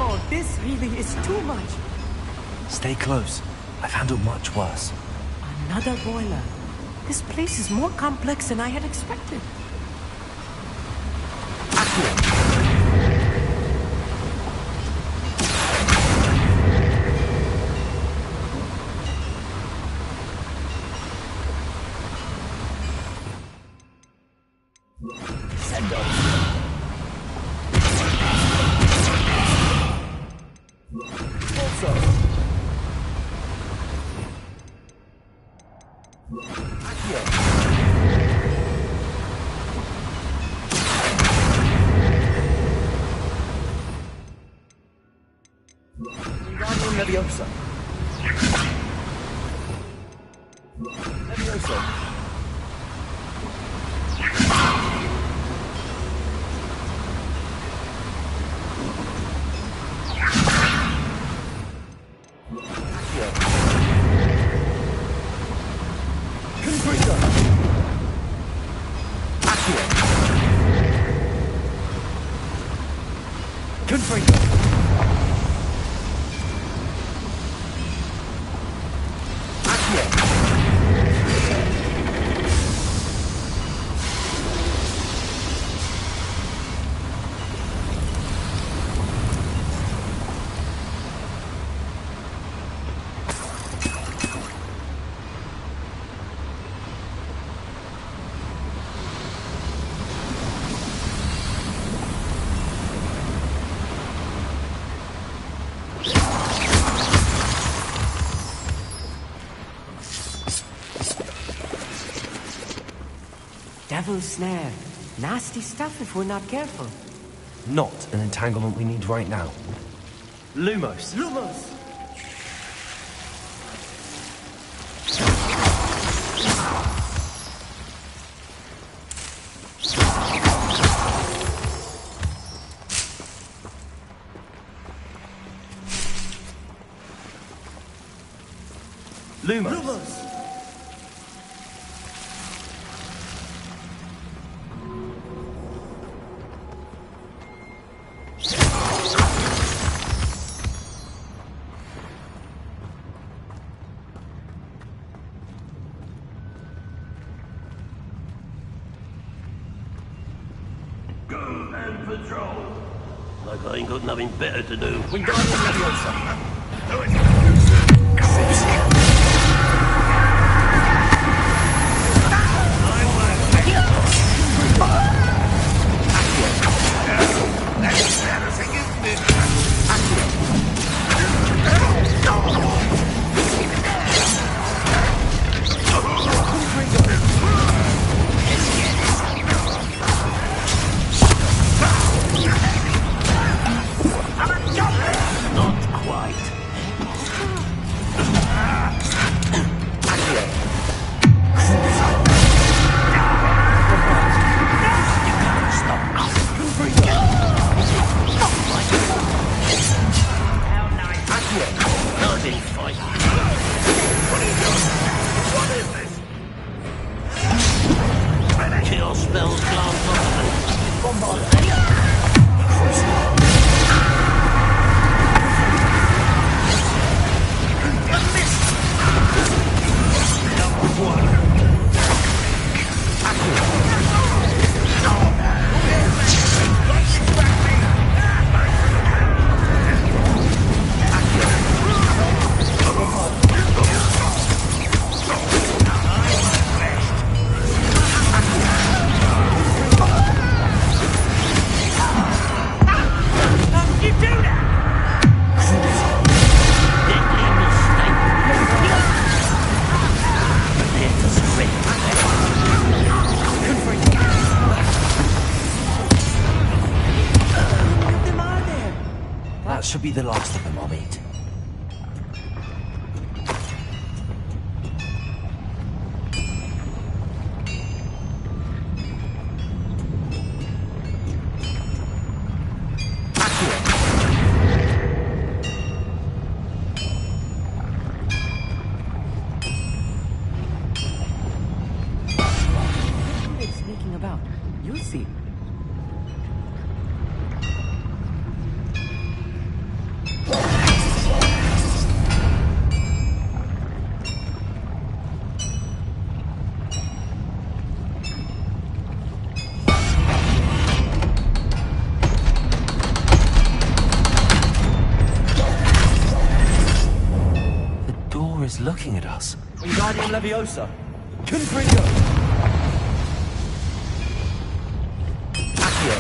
Oh, this really is too much. Stay close. I've handled much worse. Another boiler. This place is more complex than I had expected. Leviosa. Devil's snare. Nasty stuff if we're not careful. Not an entanglement we need right now. Lumos. Lumos! Lumos. Lumos! Patrol. Like I ain't got nothing better to do. Wingardium Leviosa. That should be the last of them I'll eat. about. You'll see. Is looking at us. Wingardium Leviosa. Confringo. Accio.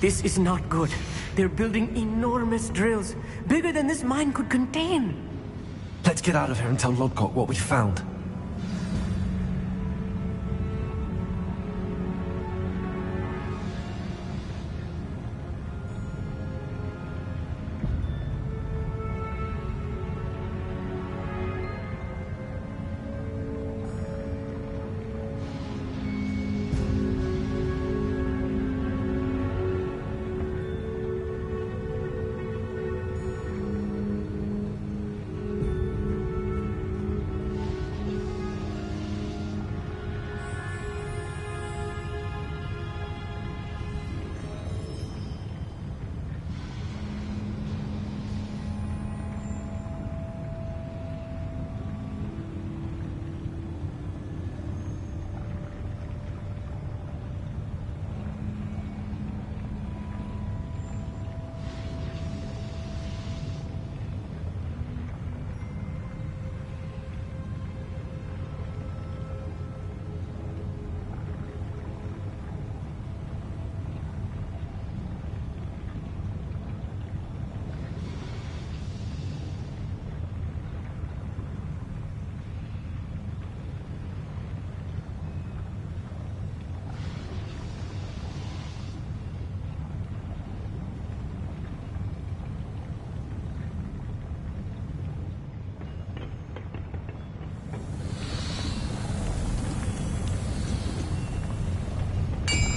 This is not good. They're building enormous drills, bigger than this mine could contain. Let's get out of here and tell Lodgok what we found.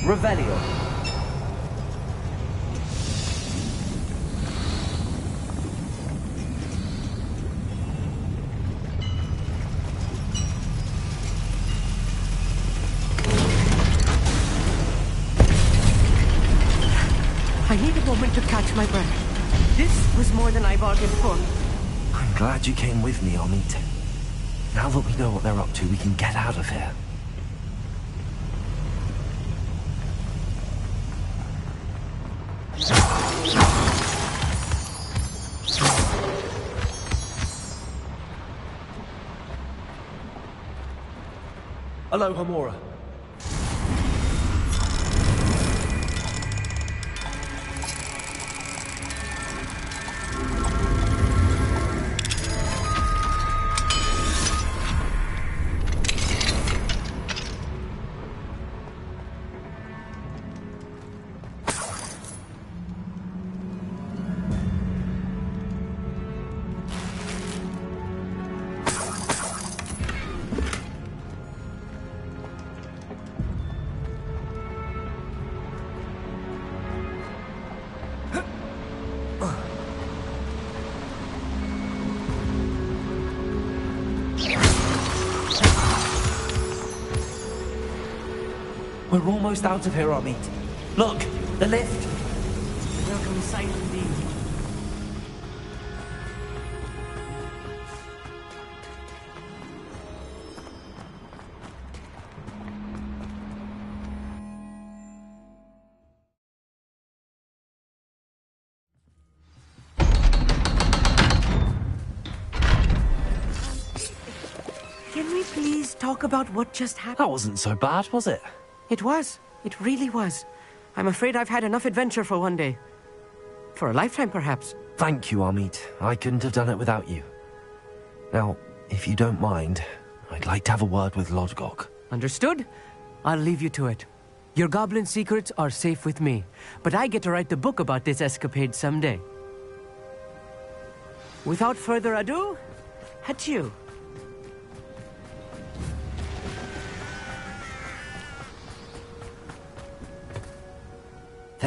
Revelio. I need a moment to catch my breath. This was more than I bargained for. I'm glad you came with me, Amit. Now that we know what they're up to, we can get out of here. Alohomora. We're almost out of here, Amit. Look, the lift. Welcome sight indeed. Can we please talk about what just happened? That wasn't so bad, was it? It was. It really was. I'm afraid I've had enough adventure for one day. For a lifetime, perhaps. Thank you, Amit. I couldn't have done it without you. Now, if you don't mind, I'd like to have a word with Lodgok. Understood? I'll leave you to it. Your goblin secrets are safe with me, but I get to write the book about this escapade someday. Without further ado, adieu.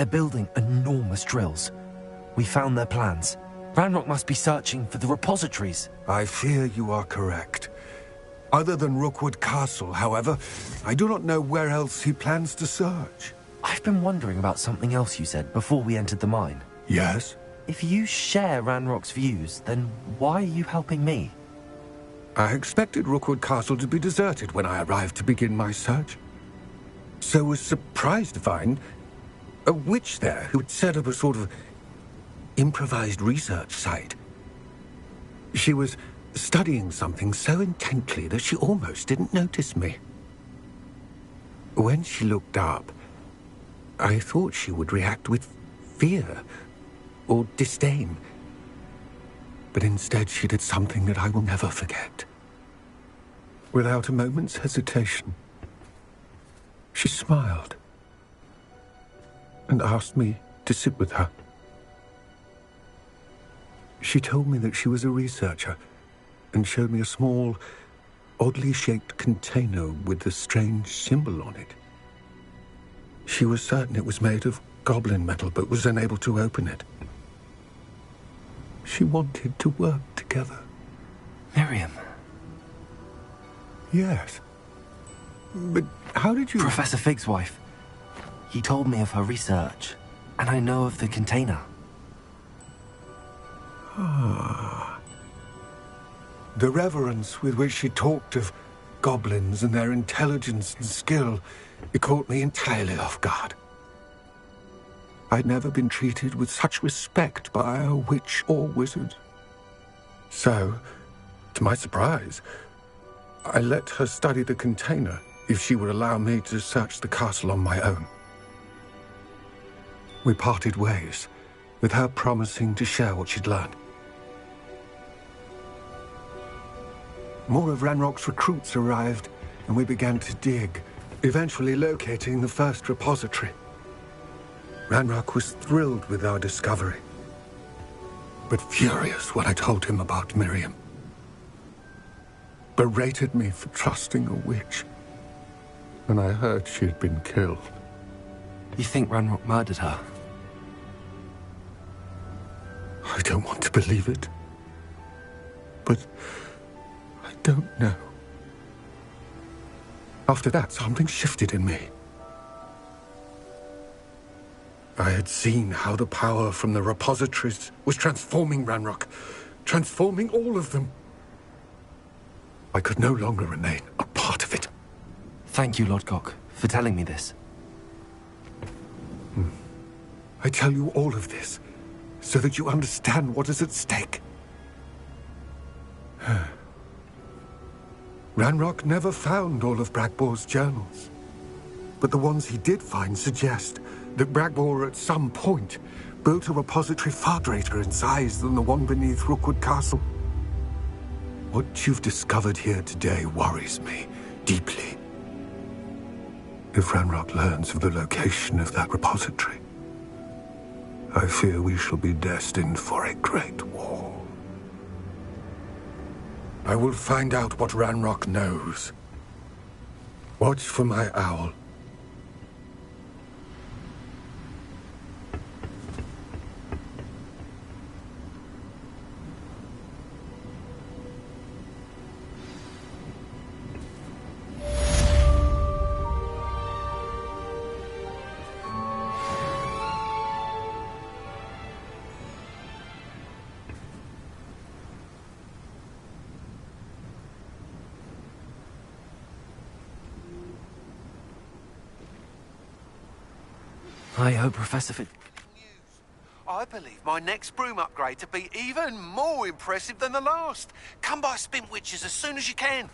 They're building enormous drills. We found their plans. Ranrock must be searching for the repositories. I fear you are correct. Other than Rookwood Castle, however, I do not know where else he plans to search. I've been wondering about something else you said before we entered the mine. Yes? If you share Ranrock's views, then why are you helping me? I expected Rookwood Castle to be deserted when I arrived to begin my search. So was surprised to find a witch there who had set up a sort of improvised research site. She was studying something so intently that she almost didn't notice me. When she looked up, I thought she would react with fear or disdain. But instead she did something that I will never forget. Without a moment's hesitation, she smiled and asked me to sit with her. She told me that she was a researcher and showed me a small, oddly shaped container with a strange symbol on it. She was certain it was made of goblin metal, but was unable to open it. She wanted to work together. Miriam. Yes. But how did you... Professor Fig's wife. He told me of her research, and I know of the container. The reverence with which she talked of goblins and their intelligence and skill, it caught me entirely off guard. I'd never been treated with such respect by a witch or wizard. So, to my surprise, I let her study the container if she would allow me to search the castle on my own. We parted ways, with her promising to share what she'd learned. More of Ranrock's recruits arrived, and we began to dig, eventually locating the first repository. Ranrock was thrilled with our discovery, but furious when I told him about Miriam. Berated me for trusting a witch, and I heard she had been killed. You think Ranrock murdered her? I don't want to believe it, but I don't know. After that, something shifted in me. I had seen how the power from the repositories was transforming Ranrock, transforming all of them. I could no longer remain a part of it. Thank you, Lodgok, for telling me this. I tell you all of this so that you understand what is at stake. Ranrock never found all of Bragbor's journals, but the ones he did find suggest that Bragbor at some point built a repository far greater in size than the one beneath Rookwood Castle. What you've discovered here today worries me deeply. If Ranrock learns of the location of that repository, I fear we shall be destined for a great war. I will find out what Ranrock knows. Watch for my owl. I hope Professor Fig... I believe my next broom upgrade to be even more impressive than the last. Come by Spintwitches as soon as you can.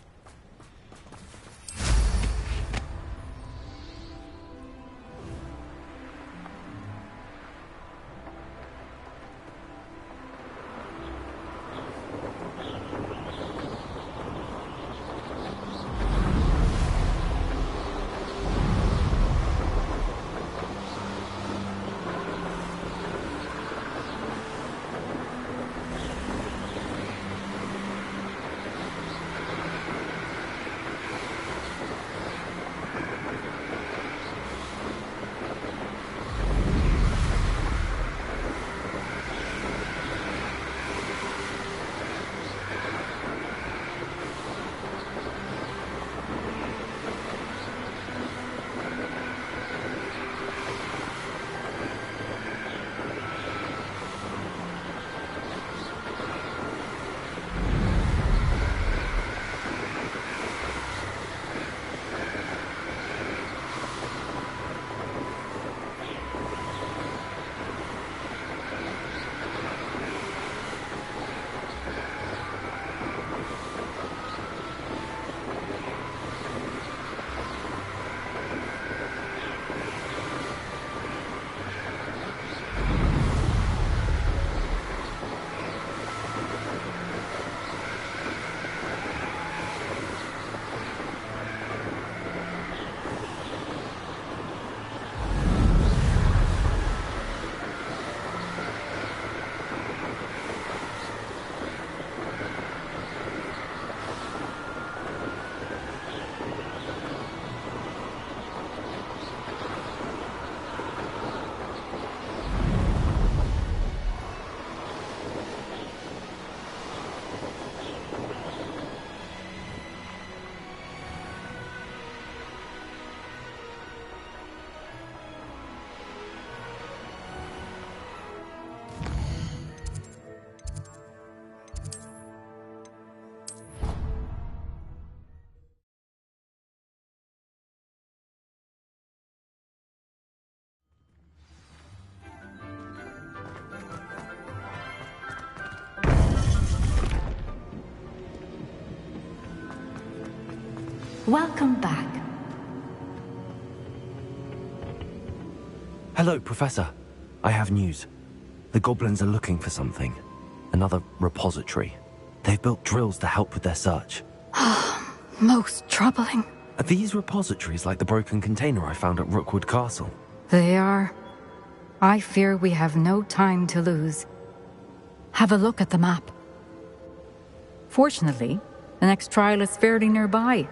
Welcome back. Hello, Professor. I have news. The goblins are looking for something. Another repository. They've built drills to help with their search. Most troubling. Are these repositories like the broken container I found at Rookwood Castle? They are. I fear we have no time to lose. Have a look at the map. Fortunately, the next trial is fairly nearby.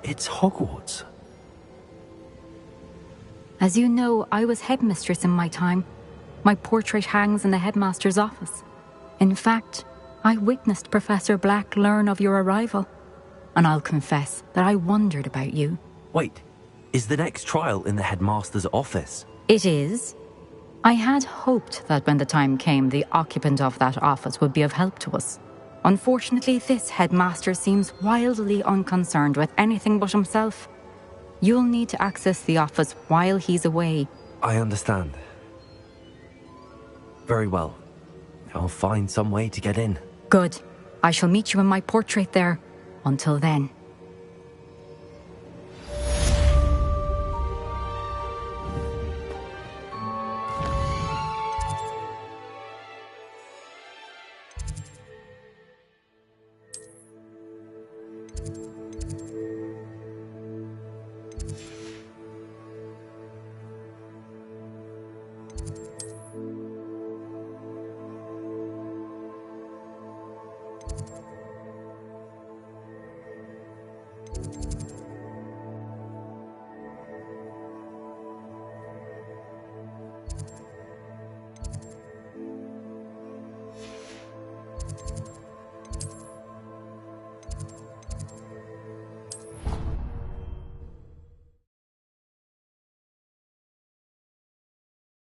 It's Hogwarts. As you know, I was headmistress in my time. My portrait hangs in the headmaster's office. In fact, I witnessed Professor Black learn of your arrival. And I'll confess that I wondered about you. Wait, is the next trial in the headmaster's office? It is. I had hoped that when the time came, the occupant of that office would be of help to us. Unfortunately, this headmaster seems wildly unconcerned with anything but himself. You'll need to access the office while he's away. I understand. Very well. I'll find some way to get in. Good. I shall meet you in my portrait there. Until then.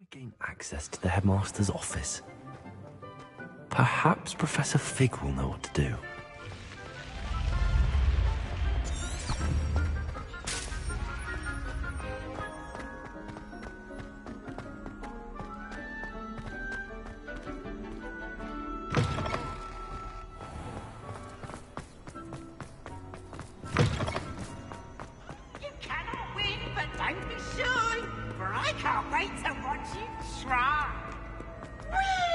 Gain access to the headmaster's office. Perhaps Professor Fig will know what to do. You cannot win, but don't be shy, for I can't wait to watch you try. Whee!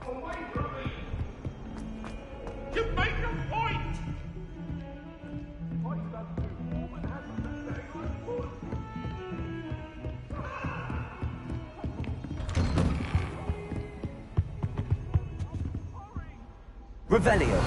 Away from me! You make a point! Revelio.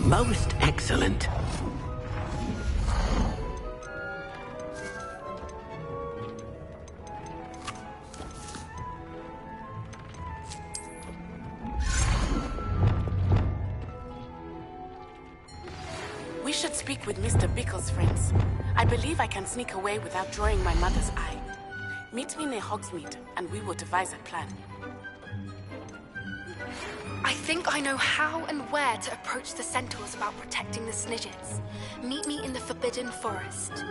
Most excellent. We should speak with Mr. Bickle's friends. I believe I can sneak away without drawing my mother's eye. Meet me near Hogsmeade, and we will devise a plan. I think I know how and where to approach the Centaurs about protecting the Snidgets. Meet me in the Forbidden Forest.